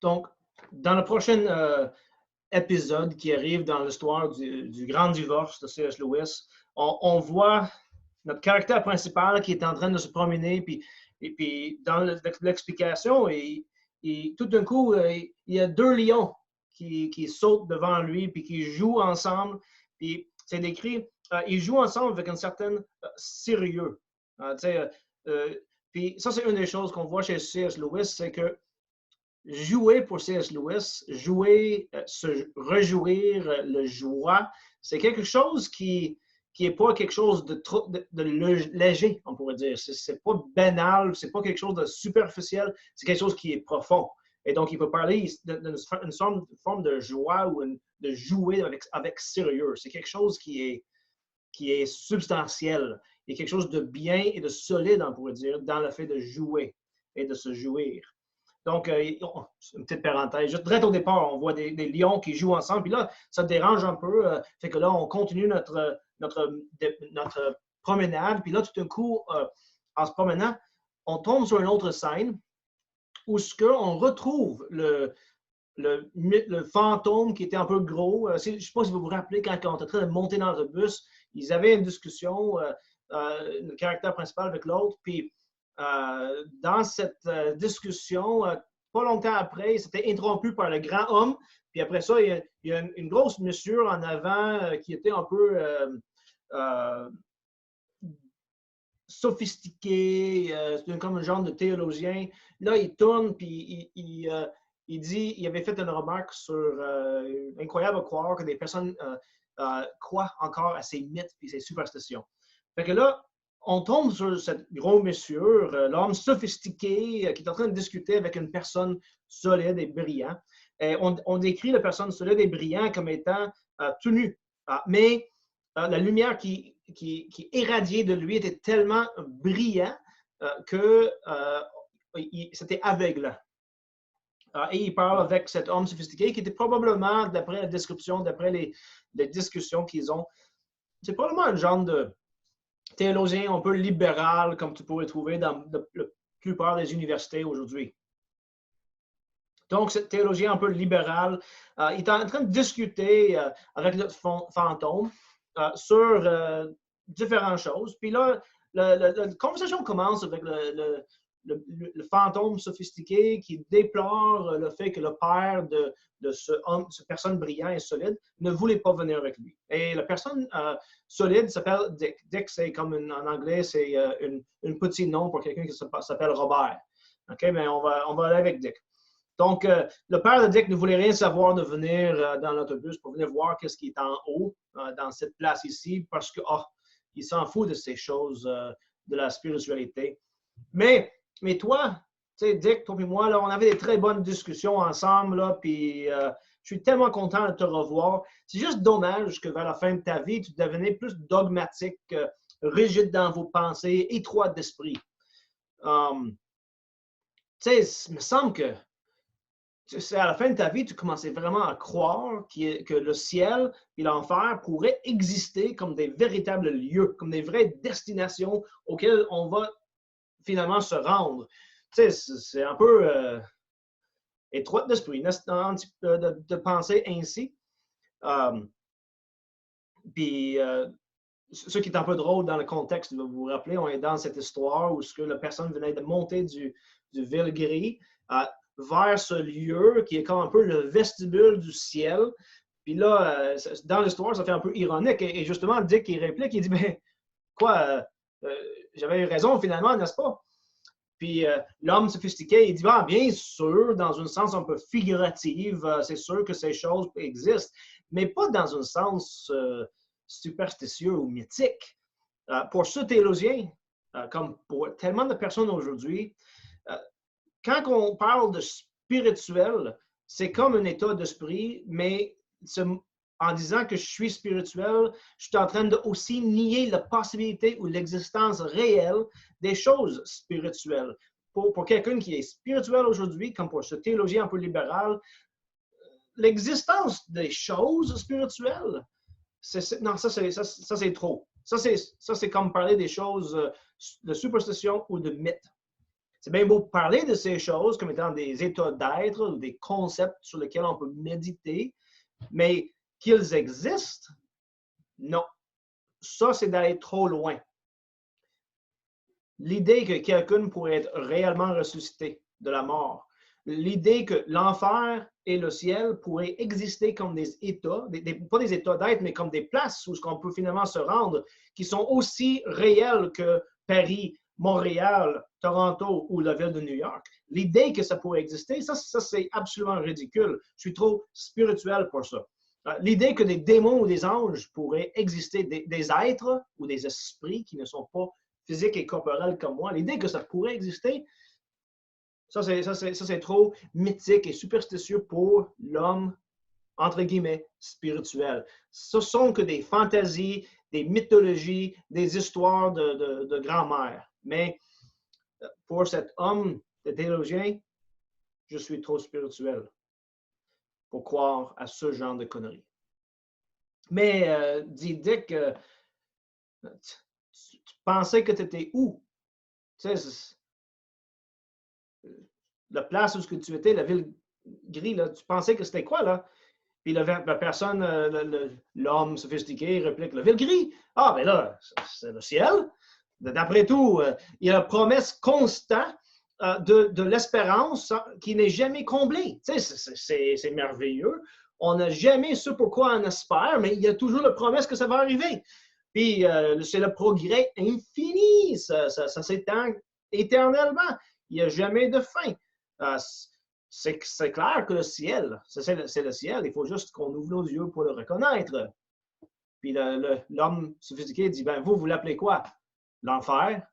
Donc, dans le prochain épisode qui arrive dans l'histoire du grand divorce de C.S. Lewis, on voit notre caractère principal qui est en train de se promener, puis dans l'explication, tout d'un coup, il y a deux lions qui sautent devant lui, puis qui jouent ensemble. Puis c'est décrit, ils jouent ensemble avec un certain sérieux. Puis ça, c'est une des choses qu'on voit chez C.S. Lewis, c'est que jouer pour C.S. Lewis, jouer, se réjouir, le joie, c'est quelque chose qui n'est pas quelque chose de léger, on pourrait dire. C'est pas banal, c'est pas quelque chose de superficiel, c'est quelque chose qui est profond. Et donc, il peut parler d'une forme de joie ou de jouer avec sérieux. C'est quelque chose qui est substantiel. Il y a quelque chose de bien et de solide, on pourrait dire, dans le fait de jouer et de se jouir. Donc, une petite parenthèse. Juste direct au départ, on voit des lions qui jouent ensemble. Puis là, ça dérange un peu. Fait que là, on continue notre promenade. Puis là, tout d'un coup, en se promenant, on tombe sur une autre scène où on retrouve le fantôme qui était un peu gros. Je ne sais pas si vous vous rappelez, quand on était en train de monter dans le bus, ils avaient une discussion, le caractère principal avec l'autre. Puis, dans cette discussion, pas longtemps après, c'était interrompu par le grand homme. Puis après ça, il y a une grosse mesure en avant qui était un peu sophistiqué, c'est comme un genre de théologien. Là, il tourne, puis il dit, il avait fait une remarque sur incroyable à croire que des personnes croient encore à ces mythes et ces superstitions. Fait que là, on tombe sur cette gros monsieur, l'homme sophistiqué, qui est en train de discuter avec une personne solide et brillante. Et on décrit la personne solide et brillante comme étant tout nu. Mais la lumière qui irradiait de lui était tellement brillant que c'était aveugle. Et il parle avec cet homme sophistiqué qui était probablement, d'après la description, d'après les discussions qu'ils ont, c'est probablement un genre de théologien un peu libéral, comme tu pourrais trouver dans la plupart des universités aujourd'hui. Donc, ce théologien un peu libéral, il est en train de discuter avec notre fantôme sur différentes choses. Puis là, la conversation commence avec le fantôme sophistiqué qui déplore le fait que le père de cette personne brillante et solide ne voulait pas venir avec lui. Et la personne solide s'appelle Dick. Dick, c'est comme en anglais, c'est un petit nom pour quelqu'un qui s'appelle Robert. OK, mais on va aller avec Dick. Donc, le père de Dick ne voulait rien savoir de venir dans l'autobus pour venir voir qu'est-ce qui est en haut dans cette place ici parce que il s'en fout de ces choses de la spiritualité. Mais toi, tu sais, Dick, toi et moi, là, on avait des très bonnes discussions ensemble, là, puis je suis tellement content de te revoir. C'est juste dommage que vers la fin de ta vie, tu devenais plus dogmatique, rigide dans vos pensées, étroite d'esprit. Tu sais, il me semble que à la fin de ta vie, tu commençais vraiment à croire que le ciel et l'enfer pourraient exister comme des véritables lieux, comme des vraies destinations auxquelles on va finalement se rendre. Tu sais, c'est un peu étroite d'esprit de penser ainsi. Puis, ce qui est un peu drôle dans le contexte, vous vous rappelez, on est dans cette histoire où la personne venait de monter du Ville-Gris vers ce lieu qui est comme un peu le vestibule du ciel. Puis là, dans l'histoire, ça fait un peu ironique. Et justement, Dick, il réplique, il dit, mais quoi, j'avais eu raison finalement, n'est-ce pas? Puis l'homme sophistiqué, il dit, bien sûr, dans un sens un peu figuratif, c'est sûr que ces choses existent, mais pas dans un sens superstitieux ou mythique. Pour ce théologien, comme pour tellement de personnes aujourd'hui, quand on parle de spirituel, c'est comme un état d'esprit, mais en disant que je suis spirituel, je suis en train de aussi nier la possibilité ou l'existence réelle des choses spirituelles. Pour quelqu'un qui est spirituel aujourd'hui, comme pour ce théologien un peu libéral, l'existence des choses spirituelles, non, ça c'est trop. Ça, c'est comme parler des choses de superstition ou de mythe. C'est bien beau parler de ces choses comme étant des états d'être ou des concepts sur lesquels on peut méditer, mais qu'ils existent, non. Ça, c'est d'aller trop loin. L'idée que quelqu'un pourrait être réellement ressuscité de la mort, l'idée que l'enfer et le ciel pourraient exister comme des états, pas des états d'être, mais comme des places où on peut finalement se rendre, qui sont aussi réels que Paris, Montréal, Toronto ou la ville de New York. L'idée que ça pourrait exister, ça c'est absolument ridicule. Je suis trop spirituel pour ça. L'idée que des démons ou des anges pourraient exister, des êtres ou des esprits qui ne sont pas physiques et corporels comme moi, l'idée que ça pourrait exister, ça c'est trop mythique et superstitieux pour l'homme, entre guillemets, spirituel. Ce sont que des fantaisies, des mythologies, des histoires de grand-mère. Mais pour cet homme de théologien, je suis trop spirituel pour croire à ce genre de conneries. Mais dis Dick, tu pensais que tu étais où? Tu sais, la place où tu étais, la ville grise, là, tu pensais que c'était quoi, là? Puis la personne, l'homme sophistiqué réplique, la ville grise. Ah, ben là, c'est le ciel. D'après tout, il y a la promesse constante de l'espérance qui n'est jamais comblée. Tu sais, c'est merveilleux. On n'a jamais ce pourquoi on espère, mais il y a toujours la promesse que ça va arriver. Puis c'est le progrès infini. Ça s'étend éternellement. Il n'y a jamais de fin. C'est clair que le ciel, c'est le ciel. Il faut juste qu'on ouvre nos yeux pour le reconnaître. Puis l'homme sophistiqué dit, ben vous l'appelez quoi? L'enfer?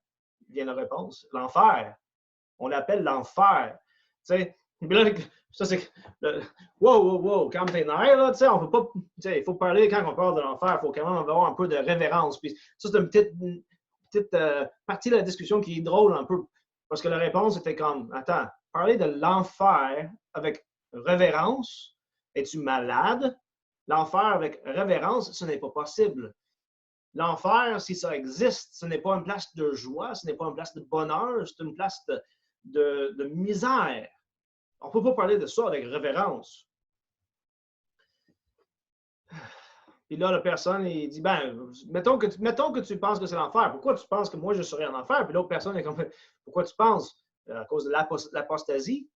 Vient la réponse. L'enfer. On l'appelle l'enfer. Tu sais, là, ça c'est. Wow, calme tes nerfs, là, tu sais, on peut pas. Tu sais, il faut parler quand on parle de l'enfer, il faut quand même avoir un peu de révérence. Puis ça, c'est une petite partie de la discussion qui est drôle un peu. Parce que la réponse était comme, attends, parler de l'enfer avec révérence, es-tu malade? L'enfer avec révérence, ce n'est pas possible. L'enfer, si ça existe, ce n'est pas une place de joie, ce n'est pas une place de bonheur, c'est une place de misère. On ne peut pas parler de ça avec révérence. Puis là, la personne, il dit, ben, mettons que tu penses que c'est l'enfer. Pourquoi tu penses que moi, je serais en enfer? Puis l'autre personne est comme, pourquoi tu penses? À cause de l'apostasie.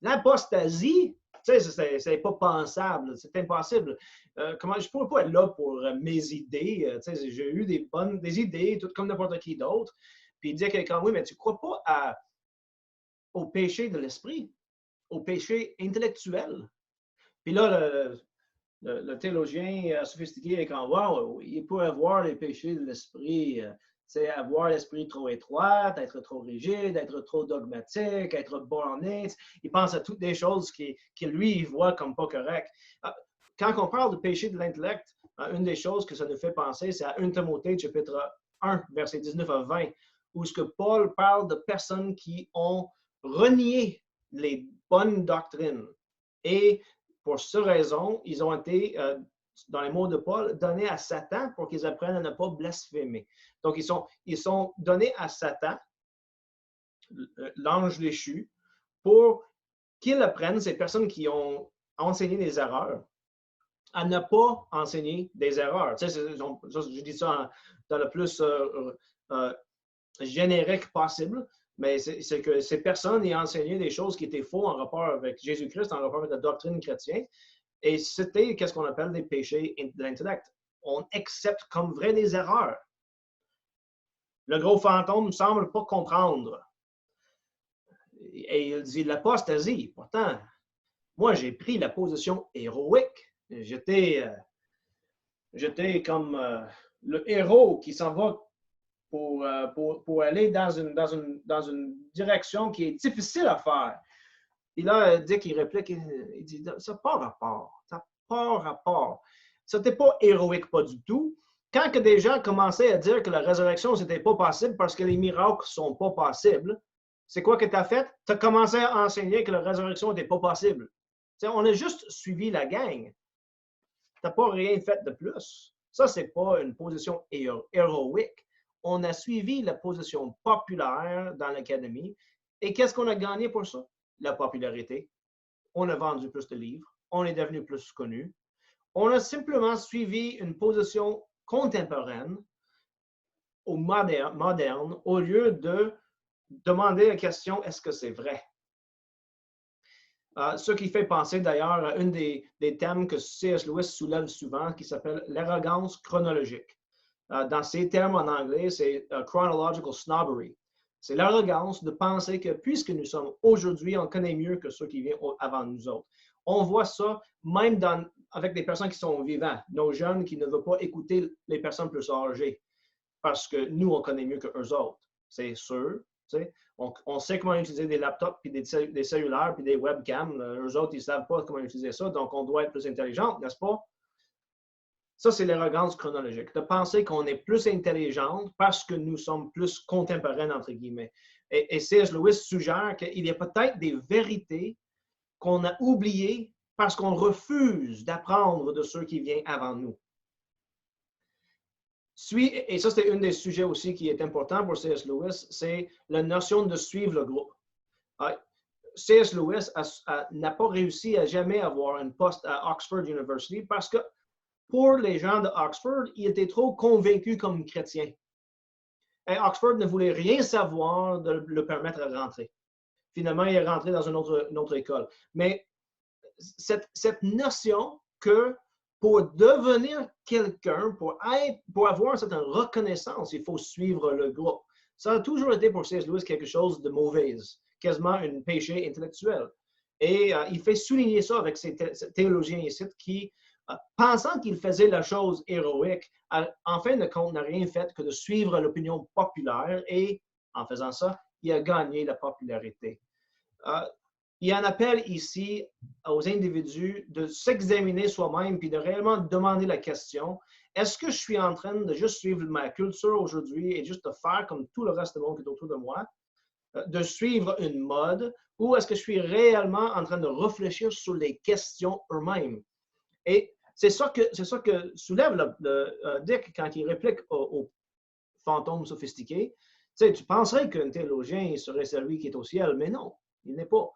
L'apostasie, tu sais, c'est pas pensable, c'est impossible. Je ne pourrais pas être là pour mes idées. Tu sais, j'ai eu des idées, tout comme n'importe qui d'autre. Puis il dit à quelqu'un, oui, mais tu ne crois pas au péché de l'esprit, au péché intellectuel. Puis là, le théologien sophistiqué est comme, wow, il peut avoir les péchés de l'esprit. C'est avoir l'esprit trop étroit, être trop rigide, être trop dogmatique, être borné. Il pense à toutes des choses qui lui, il voit comme pas correctes. Quand on parle de péché de l'intellect, une des choses que ça nous fait penser, c'est à 1 Timothée, chapitre 1, versets 19 à 20, où ce que Paul parle de personnes qui ont renié les bonnes doctrines. Et pour cette raison, ils ont été, dans les mots de Paul, donnés à Satan pour qu'ils apprennent à ne pas blasphémer. Donc, ils sont donnés à Satan, l'ange déchu, pour qu'il apprenne, ces personnes qui ont enseigné des erreurs, à ne pas enseigner des erreurs. Tu sais, je dis ça dans le plus générique possible, mais c'est que ces personnes aient enseigné des choses qui étaient fausses en rapport avec Jésus-Christ, en rapport avec la doctrine chrétienne, et c'était qu'est-ce qu'on appelle des péchés de l'intellect. On accepte comme vrai des erreurs. Le gros fantôme ne semble pas comprendre. Et il dit l'apostasie. Pourtant, moi, j'ai pris la position héroïque. J'étais comme le héros qui s'en va pour aller dans une direction qui est difficile à faire. Et là, Dick, il réplique, il dit, ça n'a pas rapport. Ça n'a pas rapport. Ça n'était pas héroïque, pas du tout. Quand que des gens commençaient à dire que la résurrection, ce n'était pas possible parce que les miracles ne sont pas possibles, c'est quoi que tu as fait? Tu as commencé à enseigner que la résurrection n'était pas possible. T'sais, on a juste suivi la gang. Tu n'as pas rien fait de plus. Ça, ce n'est pas une position héroïque. On a suivi la position populaire dans l'académie Et qu'est-ce qu'on a gagné pour ça? La popularité. On a vendu plus de livres. On est devenu plus connu. On a simplement suivi une position contemporaine ou moderne au lieu de demander la question, est-ce que c'est vrai? Ce qui fait penser d'ailleurs à un des thèmes que C.S. Lewis soulève souvent, qui s'appelle l'arrogance chronologique. Dans ces termes en anglais, c'est chronological snobbery. C'est l'arrogance de penser que puisque nous sommes aujourd'hui, on connaît mieux que ceux qui viennent avant nous autres. On voit ça même avec des personnes qui sont vivantes, nos jeunes qui ne veulent pas écouter les personnes plus âgées parce que nous, on connaît mieux qu'eux autres. C'est sûr. Tu sais. On sait comment utiliser des laptops, puis des cellulaires, puis des webcams. Eux autres, ils ne savent pas comment utiliser ça, donc on doit être plus intelligent, n'est-ce pas? Ça, c'est l'arrogance chronologique, de penser qu'on est plus intelligent parce que nous sommes plus contemporains, entre guillemets. Et C.S. Lewis suggère qu'il y a peut-être des vérités qu'on a oubliées parce qu'on refuse d'apprendre de ceux qui viennent avant nous. Et ça, c'est un des sujets aussi qui est important pour C.S. Lewis, c'est la notion de suivre le groupe. C.S. Lewis n'a pas réussi à jamais avoir un poste à Oxford University parce que pour les gens de Oxford, il était trop convaincu comme chrétien. Et Oxford ne voulait rien savoir de le permettre de rentrer. Finalement, il est rentré dans une autre école. Mais cette notion que pour devenir quelqu'un, pour avoir une certaine reconnaissance, il faut suivre le groupe. Ça a toujours été pour C.S. Lewis quelque chose de mauvais, quasiment un péché intellectuel. Et il fait souligner ça avec ces théologiens ici qui, pensant qu'il faisait la chose héroïque, en fin de compte, n'a rien fait que de suivre l'opinion populaire et, en faisant ça, il a gagné la popularité. Il y a un appel ici aux individus de s'examiner soi-même puis de réellement demander la question, est-ce que je suis en train de juste suivre ma culture aujourd'hui et juste de faire comme tout le reste du monde qui est autour de moi, de suivre une mode, ou est-ce que je suis réellement en train de réfléchir sur les questions eux-mêmes? Et c'est ça que soulève Dick quand il réplique aux fantômes sophistiqués. Tu sais, tu penserais qu'un théologien serait celui qui est au ciel, mais non, il n'est pas.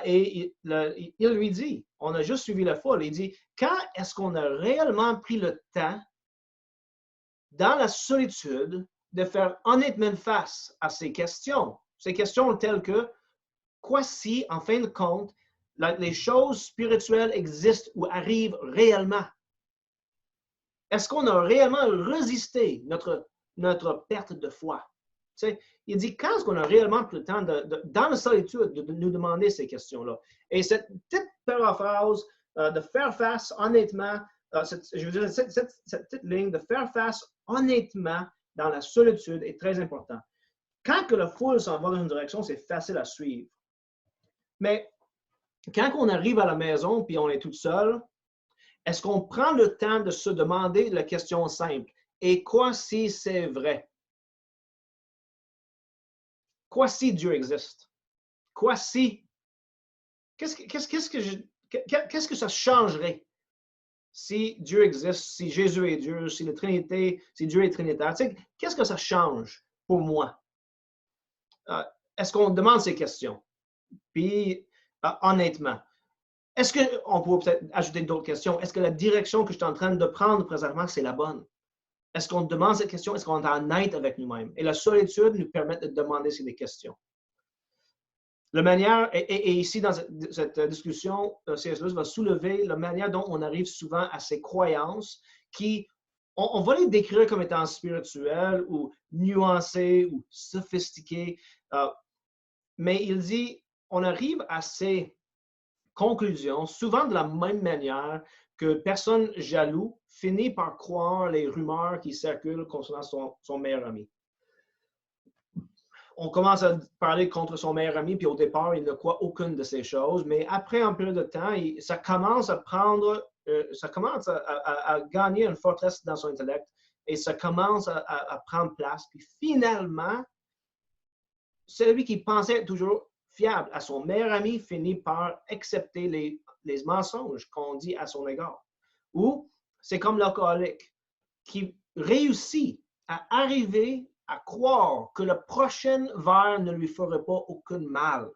Et il lui dit, on a juste suivi la foule, il dit, quand est-ce qu'on a réellement pris le temps, dans la solitude, de faire honnêtement face à ces questions telles que, quoi si, en fin de compte, les choses spirituelles existent ou arrivent réellement? Est-ce qu'on a réellement résisté notre perte de foi? Tu sais, il dit, quand est-ce qu'on a réellement pris le temps, dans la solitude, de nous demander ces questions-là? Et cette petite paraphrase de faire face honnêtement, je veux dire, cette petite ligne de faire face honnêtement dans la solitude est très importante. Quand que la foule s'en va dans une direction, c'est facile à suivre. Mais quand on arrive à la maison puis on est tout seul, est-ce qu'on prend le temps de se demander la question simple? Et quoi si c'est vrai? Quoi si Dieu existe? Quoi si? Qu'est-ce que ça changerait si Dieu existe, si Jésus est Dieu, si la Trinité, si Dieu est trinitaire? Tu sais, qu'est-ce que ça change pour moi? Est-ce qu'on demande ces questions? Puis, honnêtement, est-ce qu'on pourrait peut-être ajouter d'autres questions? Est-ce que la direction que je suis en train de prendre présentement, c'est la bonne? Est-ce qu'on demande cette question? Est-ce qu'on est en honnête avec nous-mêmes? Et la solitude nous permet de demander ces questions. La manière, et ici, dans cette discussion, C.S. Lewis va soulever la manière dont on arrive souvent à ces croyances qui, on va les décrire comme étant spirituelles ou nuancées ou sophistiquées. Mais il dit, on arrive à ces conclusions souvent de la même manière que personne jaloux finit par croire les rumeurs qui circulent concernant son meilleur ami. On commence à parler contre son meilleur ami, puis au départ, il ne croit aucune de ces choses, mais après un peu de temps, ça commence à gagner une forteresse dans son intellect et ça commence à prendre place. Puis finalement, celui qui pensait toujours fiable à son meilleur ami finit par accepter les mensonges qu'on dit à son égard. Ou c'est comme l'alcoolique qui réussit à arriver à croire que le prochain verre ne lui ferait pas aucun mal.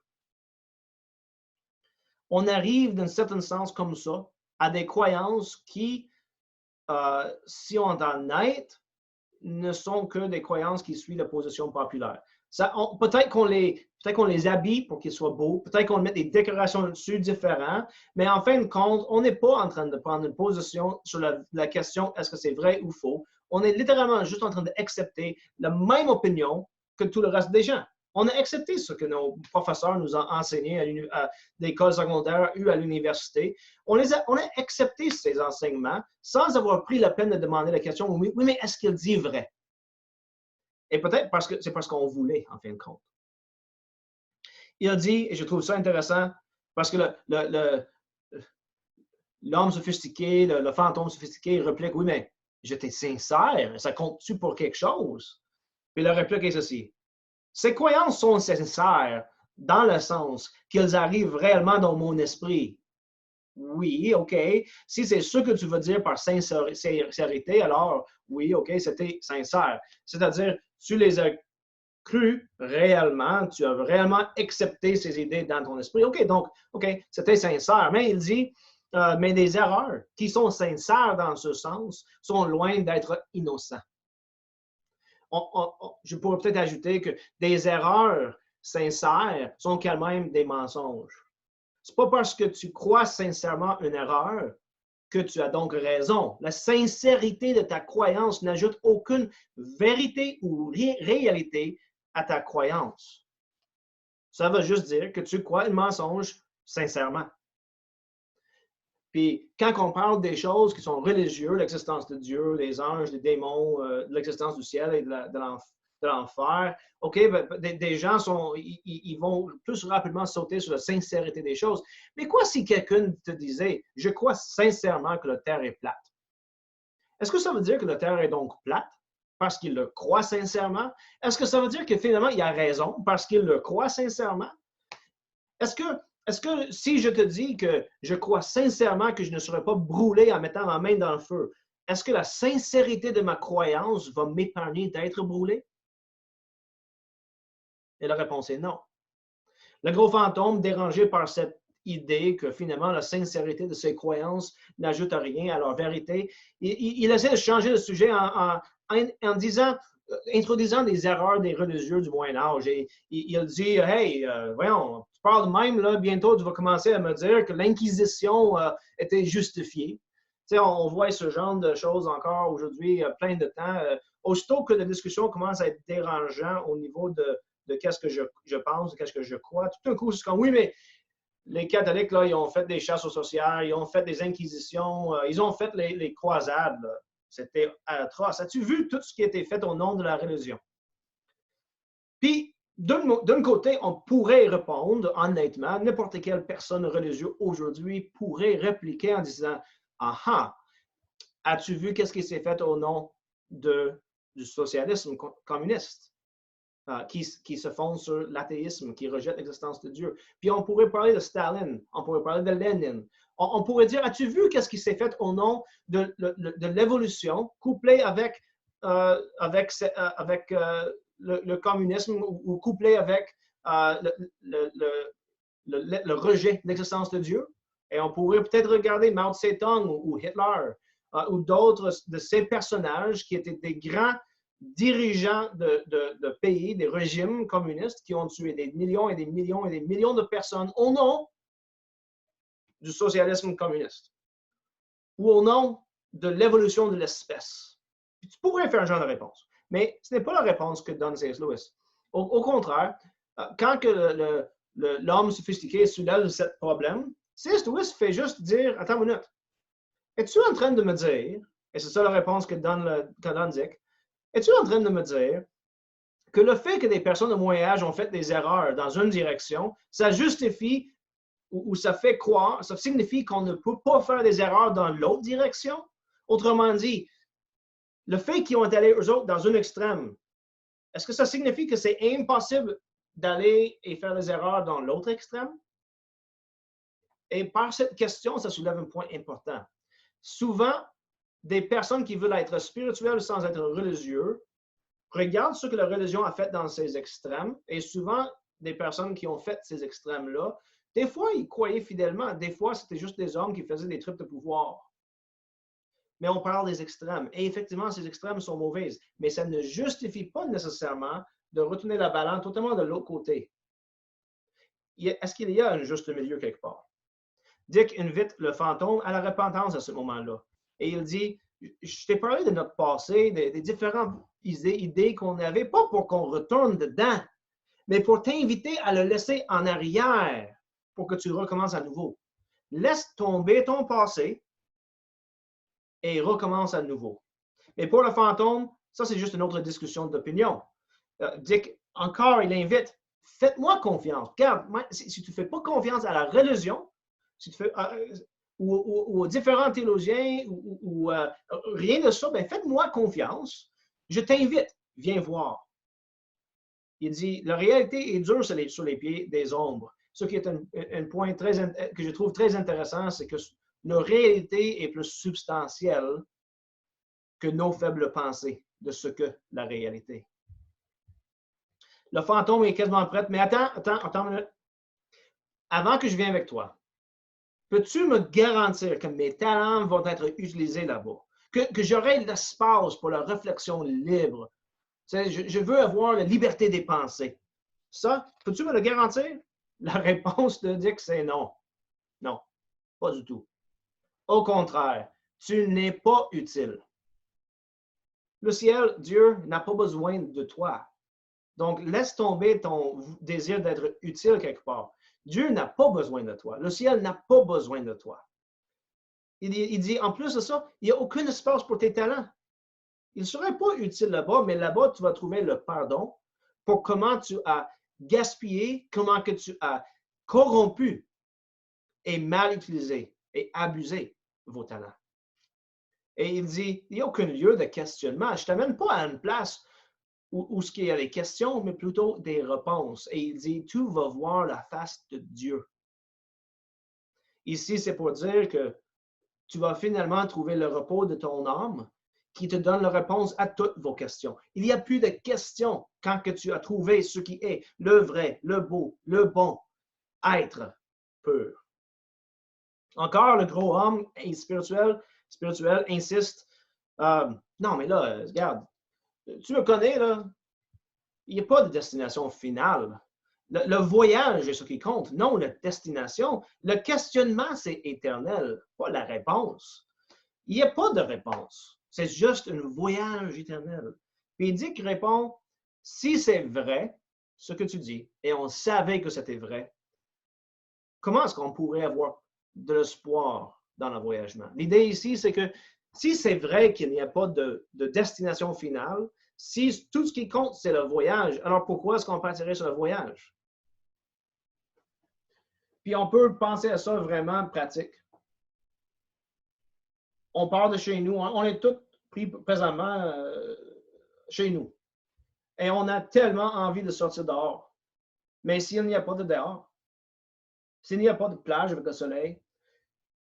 On arrive d'un certain sens comme ça à des croyances qui, si on est honnête, ne sont que des croyances qui suivent la position populaire. Peut-être qu'on les habille pour qu'ils soient beaux, peut-être qu'on met des décorations dessus différentes, mais en fin de compte, on n'est pas en train de prendre une position sur la question est-ce que c'est vrai ou faux. On est littéralement juste en train d'accepter la même opinion que tout le reste des gens. On a accepté ce que nos professeurs nous ont enseigné à l'école secondaire ou à l'université. On a accepté ces enseignements sans avoir pris la peine de demander la question, oui, mais est-ce qu'il dit vrai? Et peut-être parce que c'est parce qu'on voulait, en fin de compte. Il a dit, et je trouve ça intéressant, parce que l'homme sophistiqué, le fantôme sophistiqué réplique, oui, mais j'étais sincère, ça compte-tu pour quelque chose? Puis la réplique est ceci. Ces croyances sont sincères dans le sens qu'elles arrivent réellement dans mon esprit. Oui, OK. Si c'est ce que tu veux dire par sincérité, alors oui, OK, c'était sincère. C'est-à-dire, tu les as crues réellement, tu as réellement accepté ces idées dans ton esprit. OK, donc, OK, c'était sincère. Mais il dit, mais des erreurs qui sont sincères dans ce sens sont loin d'être innocents. Je pourrais peut-être ajouter que des erreurs sincères sont quand même des mensonges. Ce n'est pas parce que tu crois sincèrement une erreur que tu as donc raison. La sincérité de ta croyance n'ajoute aucune vérité ou réalité à ta croyance. Ça veut juste dire que tu crois un mensonge sincèrement. Puis, quand on parle des choses qui sont religieuses, l'existence de Dieu, des anges, des démons, de l'existence du ciel et de l'enfer, OK, des gens ils vont plus rapidement sauter sur la sincérité des choses. Mais quoi si quelqu'un te disait, je crois sincèrement que la Terre est plate? Est-ce que ça veut dire que la Terre est donc plate parce qu'il le croit sincèrement? Est-ce que ça veut dire que finalement, il a raison parce qu'il le croit sincèrement? Est-ce que si je te dis que je crois sincèrement que je ne serai pas brûlé en mettant ma main dans le feu, est-ce que la sincérité de ma croyance va m'épargner d'être brûlé? Et la réponse est non. Le gros fantôme, dérangé par cette idée que finalement la sincérité de ses croyances n'ajoute rien à leur vérité, il essaie de changer le sujet en disant, introduisant des erreurs des religieux du Moyen Âge. Et il dit, hey, voyons, tu parles de même, là, bientôt tu vas commencer à me dire que l'Inquisition était justifiée. Tu sais, on voit ce genre de choses encore aujourd'hui plein de temps. Aussitôt que la discussion commence à être dérangeante au niveau de qu'est-ce que je pense, de qu'est-ce que je crois, tout d'un coup, c'est comme, oui, mais les catholiques, là, ils ont fait des chasses aux sorcières, ils ont fait des inquisitions, ils ont fait les croisades. C'était atroce. As-tu vu tout ce qui a été fait au nom de la religion? Puis, d'un côté, on pourrait répondre, honnêtement, n'importe quelle personne religieuse aujourd'hui pourrait répliquer en disant, ah, as-tu vu qu'est-ce qui s'est fait au nom du socialisme communiste? Qui se fonde sur l'athéisme, qui rejette l'existence de Dieu. Puis on pourrait parler de Staline, on pourrait parler de Lénine. On pourrait dire, as-tu vu qu'est-ce qui s'est fait au nom de l'évolution couplée avec le communisme ou couplé avec le rejet de l'existence de Dieu? Et on pourrait peut-être regarder Mao Tse-tung ou Hitler ou d'autres de ces personnages qui étaient des grands dirigeants de pays, des régimes communistes qui ont tué des millions et des millions et des millions de personnes au nom du socialisme communiste ou au nom de l'évolution de l'espèce. Tu pourrais faire un genre de réponse, mais ce n'est pas la réponse que donne C.S. Lewis. Au contraire, quand l'homme sophistiqué soulève ce problème, C.S. Lewis fait juste dire, attends une minute, es-tu en train de me dire, et c'est ça la réponse que donne Dick, es-tu en train de me dire que le fait que des personnes de moyen âge ont fait des erreurs dans une direction, ça justifie ou ça fait croire, ça signifie qu'on ne peut pas faire des erreurs dans l'autre direction? Autrement dit, le fait qu'ils ont allé eux autres dans un extrême, est-ce que ça signifie que c'est impossible d'aller et faire des erreurs dans l'autre extrême? Et par cette question, ça soulève un point important. Souvent, des personnes qui veulent être spirituelles sans être religieux Regarde ce que la religion a fait dans ces extrêmes, et souvent, des personnes qui ont fait ces extrêmes-là, des fois, ils croyaient fidèlement, des fois, c'était juste des hommes qui faisaient des trucs de pouvoir. Mais on parle des extrêmes. Et effectivement, ces extrêmes sont mauvaises. Mais ça ne justifie pas nécessairement de retourner la balance totalement de l'autre côté. Est-ce qu'il y a un juste milieu quelque part? Dick invite le fantôme à la repentance à ce moment-là. Et il dit, je t'ai parlé de notre passé, des différentes idées qu'on avait, pas pour qu'on retourne dedans, mais pour t'inviter à le laisser en arrière pour que tu recommences à nouveau. Laisse tomber ton passé et recommence à nouveau. Mais pour le fantôme, ça, c'est juste une autre discussion d'opinion. Dick, encore, il invite, faites-moi confiance. Regarde, si tu ne fais pas confiance à la religion, si tu fais, ou aux différents théologiens, ou rien de ça, ben faites-moi confiance. Je t'invite, viens voir. Il dit, la réalité est dure sur les pieds des ombres. Ce qui est un point que je trouve très intéressant, c'est que la réalité est plus substantielle que nos faibles pensées de ce que la réalité. Le fantôme est quasiment prêt, mais attends une minute. Avant que je vienne avec toi, peux-tu me garantir que mes talents vont être utilisés là-bas? Que j'aurai l'espace pour la réflexion libre? Je veux avoir la liberté des pensées. Ça, peux-tu me le garantir? La réponse te dit que c'est non. Non, pas du tout. Au contraire, tu n'es pas utile. Le ciel, Dieu, n'a pas besoin de toi. Donc, laisse tomber ton désir d'être utile quelque part. Dieu n'a pas besoin de toi. Le ciel n'a pas besoin de toi. Il dit, en plus de ça, il n'y a aucun espace pour tes talents. Il ne serait pas utile là-bas, mais là-bas, tu vas trouver le pardon pour comment tu as gaspillé, comment que tu as corrompu et mal utilisé et abusé vos talents. Et il dit, il n'y a aucun lieu de questionnement. Je ne t'amène pas à une place où il y a des questions, mais plutôt des réponses. Et il dit, tu vas voir la face de Dieu. Ici, c'est pour dire que tu vas finalement trouver le repos de ton âme qui te donne la réponse à toutes vos questions. Il n'y a plus de questions quand que tu as trouvé ce qui est le vrai, le beau, le bon, être pur. Encore, le gros homme spirituel insiste, non, mais là, regarde, tu me connais, là, il n'y a pas de destination finale. Le voyage est ce qui compte, non la destination. Le questionnement, c'est éternel, pas la réponse. Il n'y a pas de réponse. C'est juste un voyage éternel. Puis Dick répond, si c'est vrai, ce que tu dis, et on savait que c'était vrai, comment est-ce qu'on pourrait avoir de l'espoir dans le voyagement? L'idée ici, c'est que si c'est vrai qu'il n'y a pas de destination finale, si tout ce qui compte, c'est le voyage, alors pourquoi est-ce qu'on partirait sur le voyage? Puis on peut penser à ça vraiment pratique. On part de chez nous, on est tous pris présentement chez nous. Et on a tellement envie de sortir dehors. Mais s'il n'y a pas de dehors, s'il n'y a pas de plage avec le soleil,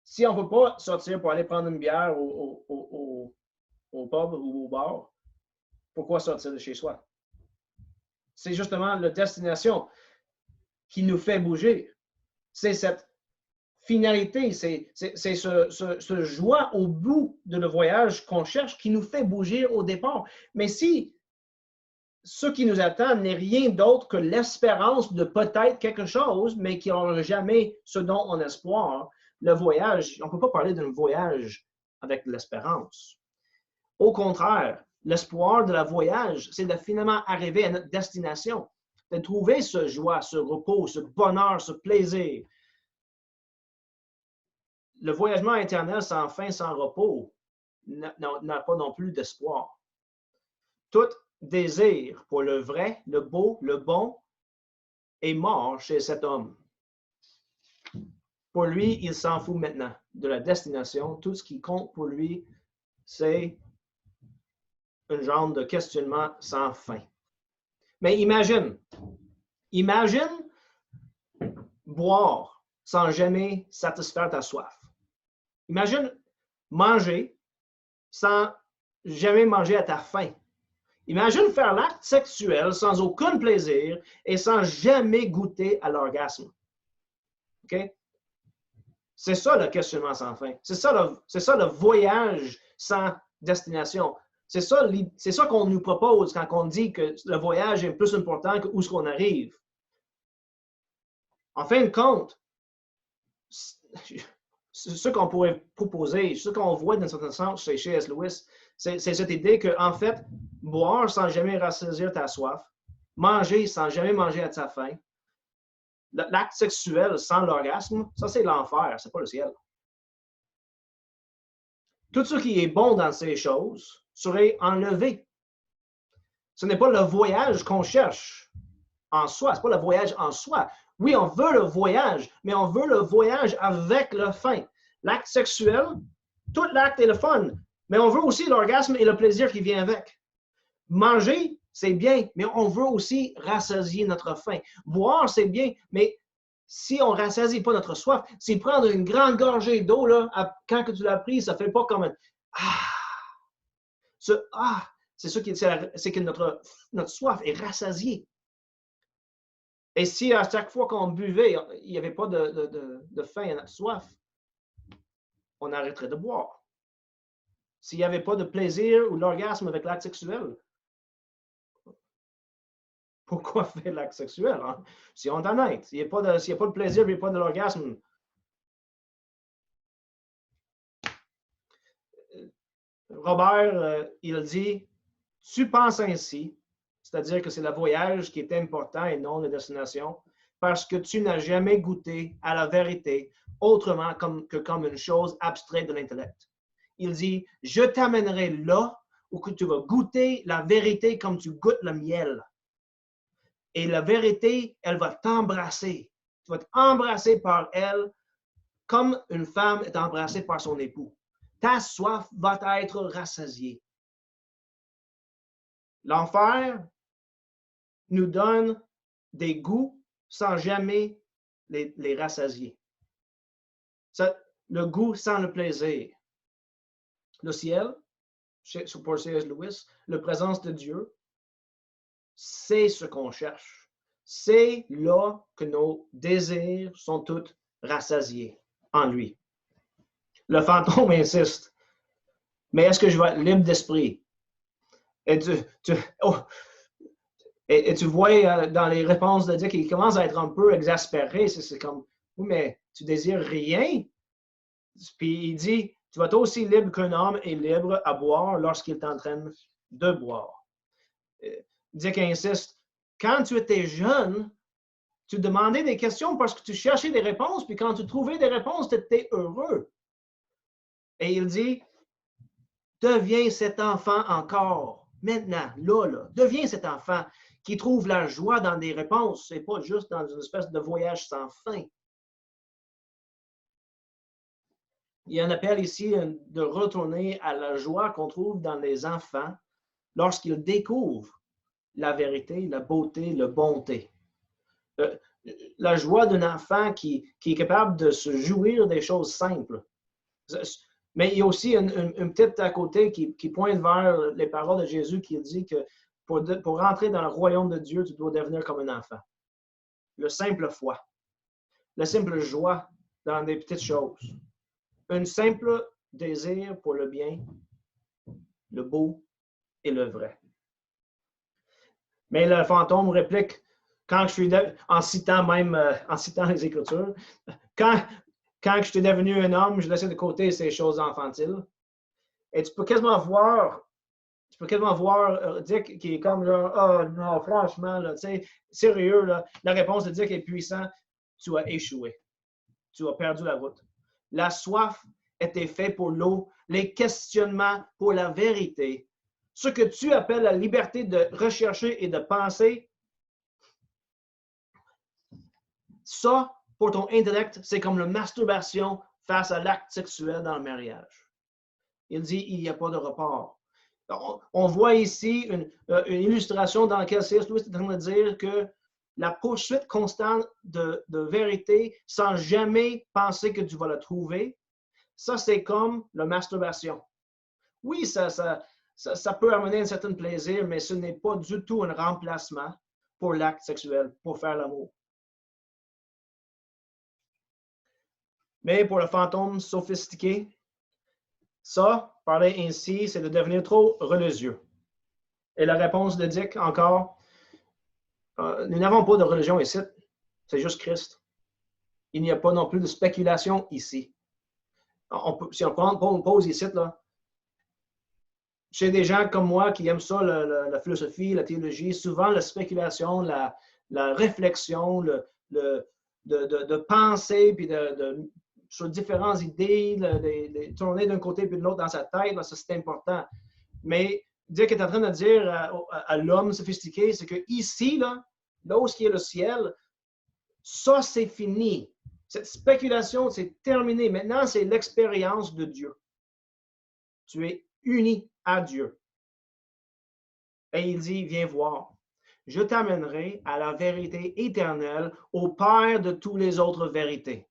si on ne peut pas sortir pour aller prendre une bière au pub ou au bar, pourquoi sortir de chez soi? C'est justement la destination qui nous fait bouger. C'est cette finalité, c'est ce joie au bout de le voyage qu'on cherche qui nous fait bouger au départ. Mais si ce qui nous attend n'est rien d'autre que l'espérance de peut-être quelque chose, mais qui n'aura jamais ce dont on espoir, le voyage, on ne peut pas parler d'un voyage avec l'espérance. Au contraire, l'espoir de la voyage, c'est de finalement arriver à notre destination, de trouver ce joie, ce repos, ce bonheur, ce plaisir. Le voyagement éternel sans fin, sans repos, n'a pas non plus d'espoir. Tout désir pour le vrai, le beau, le bon est mort chez cet homme. Pour lui, il s'en fout maintenant de la destination. Tout ce qui compte pour lui, c'est un genre de questionnement sans fin. Mais imagine boire sans jamais satisfaire ta soif. Imagine manger sans jamais manger à ta faim. Imagine faire l'acte sexuel sans aucun plaisir et sans jamais goûter à l'orgasme. OK? C'est ça le questionnement sans fin. C'est ça le voyage sans destination. C'est ça qu'on nous propose quand on dit que le voyage est plus important que où est-ce qu'on arrive. En fin de compte, ce qu'on pourrait proposer, ce qu'on voit d'un certain sens chez C.S. Lewis, c'est cette idée qu'en fait, boire sans jamais rassasier ta soif, manger sans jamais manger à ta faim, l'acte sexuel sans l'orgasme, ça c'est l'enfer, c'est pas le ciel. Tout ce qui est bon dans ces choses serait enlevé. Ce n'est pas le voyage qu'on cherche en soi, ce n'est pas le voyage en soi. Oui, on veut le voyage, mais on veut le voyage avec le fin. L'acte sexuel, tout l'acte est le fun, mais on veut aussi l'orgasme et le plaisir qui vient avec. Manger, c'est bien, mais on veut aussi rassasier notre faim. Boire, c'est bien, mais si on ne rassasie pas notre soif, c'est prendre une grande gorgée d'eau, là, quand tu l'as pris, ça ne fait pas comme un c'est que notre soif est rassasiée. Et si à chaque fois qu'on buvait, il n'y avait pas de faim et de soif, on arrêterait de boire. S'il n'y avait pas de plaisir ou d'orgasme avec l'acte sexuel, pourquoi faire l'acte sexuel? Hein? Si on est honnête, s'il n'y a pas de plaisir, il n'y a pas de l'orgasme. Robert, il dit, tu penses ainsi, c'est-à-dire que c'est le voyage qui est important et non la destination, parce que tu n'as jamais goûté à la vérité autrement que comme une chose abstraite de l'intellect. Il dit, je t'amènerai là où tu vas goûter la vérité comme tu goûtes le miel. Et la vérité, elle va t'embrasser. Tu vas être embrassé par elle comme une femme est embrassée par son époux. Ta soif va être rassasiée. L'enfer nous donne des goûts sans jamais les rassasier. Le goût sans le plaisir. Le ciel, pour C.S. Lewis, la présence de Dieu, c'est ce qu'on cherche. C'est là que nos désirs sont tous rassasiés en lui. Le fantôme insiste. Mais est-ce que je vais être libre d'esprit? Et tu vois dans les réponses de Dieu qu'il commence à être un peu exaspéré. C'est comme, oui, mais tu désires rien. Puis il dit, tu vas être aussi libre qu'un homme est libre à boire lorsqu'il t'entraîne de boire. Dick insiste, quand tu étais jeune, tu demandais des questions parce que tu cherchais des réponses, puis quand tu trouvais des réponses, tu étais heureux. Et il dit, deviens cet enfant encore, maintenant, là, deviens cet enfant qui trouve la joie dans des réponses, c'est pas juste dans une espèce de voyage sans fin. Il y a un appel ici de retourner à la joie qu'on trouve dans les enfants lorsqu'ils découvrent la vérité, la beauté, la bonté. La joie d'un enfant qui est capable de se jouir des choses simples. Mais il y a aussi une petite à côté qui pointe vers les paroles de Jésus qui dit que pour rentrer dans le royaume de Dieu, tu dois devenir comme un enfant. Le simple foi, la simple joie dans des petites choses. Un simple désir pour le bien, le beau et le vrai. Mais le fantôme réplique, en citant les Écritures, quand je suis devenu un homme, je laissais de côté ces choses infantiles. Et tu peux quasiment voir Dick qui est comme là, oh non, franchement, là, sérieux, là, la réponse de Dick est puissante, tu as échoué. Tu as perdu la route. La soif était faite pour l'eau, les questionnements pour la vérité. Ce que tu appelles la liberté de rechercher et de penser, ça, pour ton intellect, c'est comme la masturbation face à l'acte sexuel dans le mariage. Il dit, il n'y a pas de report. On voit ici une illustration dans laquelle C.S. Lewis est en train de dire que la poursuite constante de vérité sans jamais penser que tu vas la trouver, ça, c'est comme la masturbation. Oui, ça ça peut amener un certain plaisir, mais ce n'est pas du tout un remplacement pour l'acte sexuel, pour faire l'amour. Mais pour le fantôme sophistiqué, ça, parler ainsi, c'est de devenir trop religieux. Et la réponse de Dick, encore, nous n'avons pas de religion ici, c'est juste Christ. Il n'y a pas non plus de spéculation ici. Si on pose ici, là, chez des gens comme moi qui aiment ça, la philosophie, la théologie, souvent la spéculation, la réflexion, de penser, puis sur différentes idées, de tourner d'un côté puis de l'autre dans sa tête, là, ça c'est important. Mais Dick est en train de dire à l'homme sophistiqué, c'est que ici, là où est le ciel, ça c'est fini. Cette spéculation, c'est terminé. Maintenant, c'est l'expérience de Dieu. Tu es uni à Dieu. Et il dit, viens voir. Je t'amènerai à la vérité éternelle, au Père de toutes les autres vérités.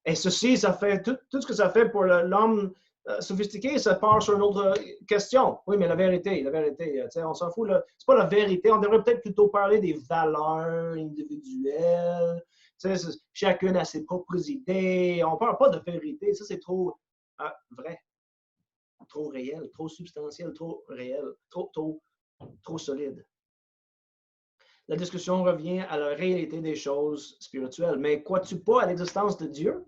Et ceci, ça fait tout ce que ça fait pour l'homme sophistiqué, ça part sur une autre question. Oui, mais la vérité, on s'en fout. C'est pas la vérité. On devrait peut-être plutôt parler des valeurs individuelles. Chacune a ses propres idées. On ne parle pas de vérité. Ça, c'est trop vrai, trop réel, trop substantiel, trop réel, trop solide. La discussion revient à la réalité des choses spirituelles. Mais crois-tu pas à l'existence de Dieu?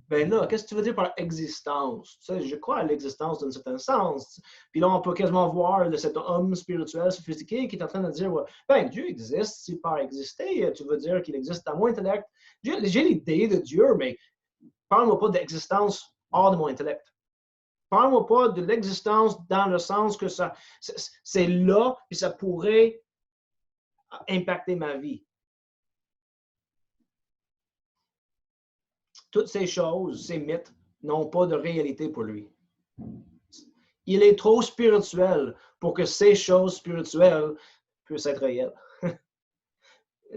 Ben là, qu'est-ce que tu veux dire par existence? Tu sais, je crois à l'existence d'un certain sens. Puis là, on peut quasiment voir cet homme spirituel sophistiqué qui est en train de dire, ben Dieu existe, si par exister, tu veux dire qu'il existe dans mon intellect. J'ai l'idée de Dieu, mais parle-moi pas d'existence hors de mon intellect. Parle-moi pas de l'existence dans le sens que c'est là, puis ça pourrait impacter ma vie. Toutes ces choses, ces mythes, n'ont pas de réalité pour lui. Il est trop spirituel pour que ces choses spirituelles puissent être réelles.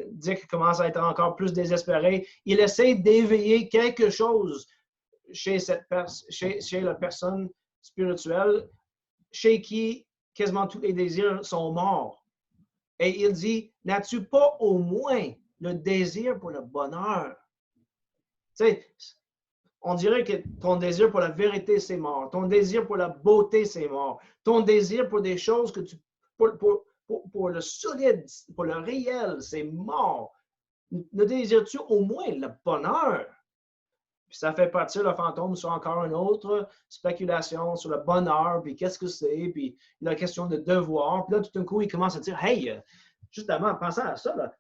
Dick commence à être encore plus désespéré. Il essaie d'éveiller quelque chose chez la personne spirituelle, chez qui quasiment tous les désirs sont morts. Et il dit, n'as-tu pas au moins le désir pour le bonheur? Tu sais, on dirait que ton désir pour la vérité, c'est mort. Ton désir pour la beauté, c'est mort. Ton désir pour des choses que pour le solide, pour le réel, c'est mort. Ne désires-tu au moins le bonheur? Puis ça fait partir le fantôme sur encore une autre spéculation sur le bonheur, puis qu'est-ce que c'est, puis la question de devoir. Puis là, tout d'un coup, il commence à dire, hey, justement, pensant à ça, là,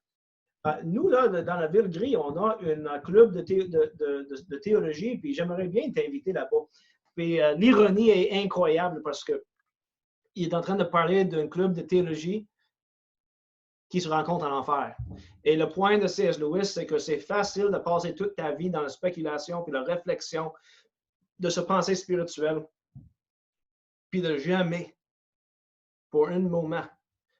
nous, là, dans la ville gris, on a un club de théologie, puis j'aimerais bien t'inviter là-bas. Puis l'ironie est incroyable parce qu'il est en train de parler d'un club de théologie qui se rencontre en enfer. Et le point de C.S. Lewis, c'est que c'est facile de passer toute ta vie dans la spéculation puis la réflexion de ce pensée spirituel, puis de jamais, pour un moment,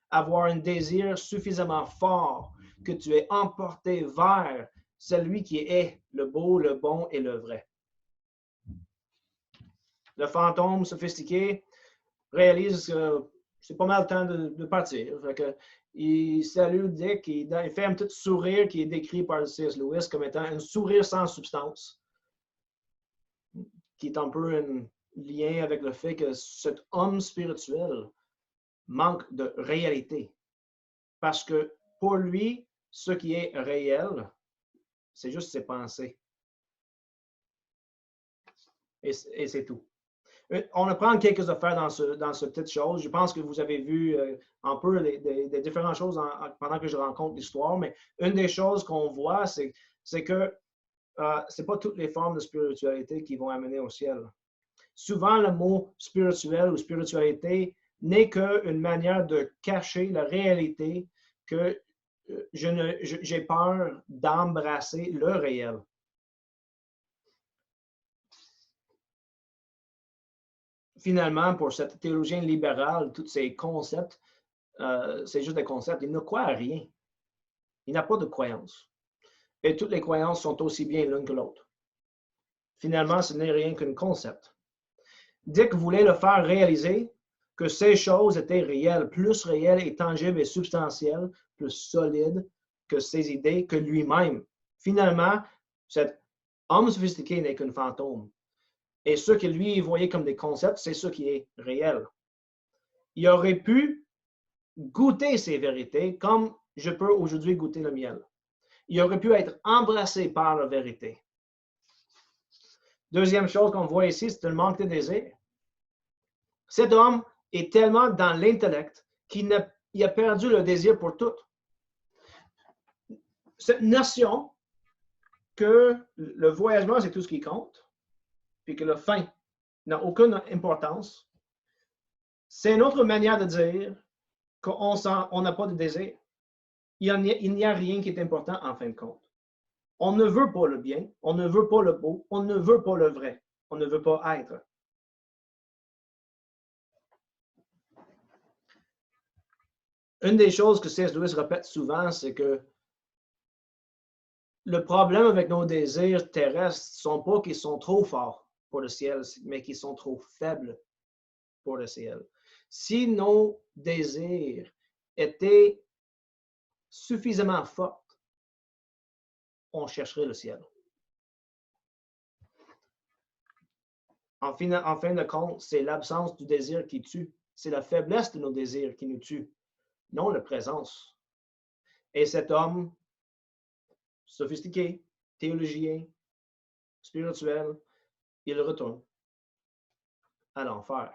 avoir un désir suffisamment fort que tu es emporté vers celui qui est le beau, le bon et le vrai. Le fantôme sophistiqué réalise que c'est pas mal le temps de partir. Fait que, il salue Dick, il fait un petit sourire qui est décrit par C.S. Lewis comme étant un sourire sans substance, qui est un peu un lien avec le fait que cet homme spirituel manque de réalité. Parce que pour lui, ce qui est réel, c'est juste ses pensées. Et c'est tout. On va prendre quelques affaires dans ce petite chose. Je pense que vous avez vu un peu des différentes choses pendant que je rencontre l'histoire, mais une des choses qu'on voit, c'est que ce n'est pas toutes les formes de spiritualité qui vont amener au ciel. Souvent, le mot spirituel ou spiritualité n'est qu'une manière de cacher la réalité que j'ai peur d'embrasser le réel. Finalement, pour cette théologien libéral, tous ces concepts, c'est juste des concepts. Il ne croit à rien. Il n'a pas de croyance. Et toutes les croyances sont aussi bien l'une que l'autre. Finalement, ce n'est rien qu'un concept. Dick voulait le faire réaliser que ces choses étaient réelles, plus réelles et tangibles et substantielles, plus solides que ses idées, que lui-même. Finalement, cet homme sophistiqué n'est qu'un fantôme. Et ce que lui voyait comme des concepts, c'est ce qui est réel. Il aurait pu goûter ces vérités comme je peux aujourd'hui goûter le miel. Il aurait pu être embrassé par la vérité. Deuxième chose qu'on voit ici, c'est le manque de désir. Cet homme est tellement dans l'intellect qu'il a perdu le désir pour tout. Cette notion que le voyagement, c'est tout ce qui compte, puis que la fin n'a aucune importance, c'est une autre manière de dire qu'on n'a pas de désir. Il n'y a rien qui est important en fin de compte. On ne veut pas le bien, on ne veut pas le beau, on ne veut pas le vrai, on ne veut pas être. Une des choses que C.S. Lewis répète souvent, c'est que le problème avec nos désirs terrestres ne sont pas qu'ils sont trop forts pour le ciel, mais qu'ils sont trop faibles pour le ciel. Si nos désirs étaient suffisamment forts, on chercherait le ciel. En fin de compte, c'est l'absence du désir qui tue. C'est la faiblesse de nos désirs qui nous tue, non la présence. Et cet homme sophistiqué, théologien, spirituel, il retourne à l'enfer.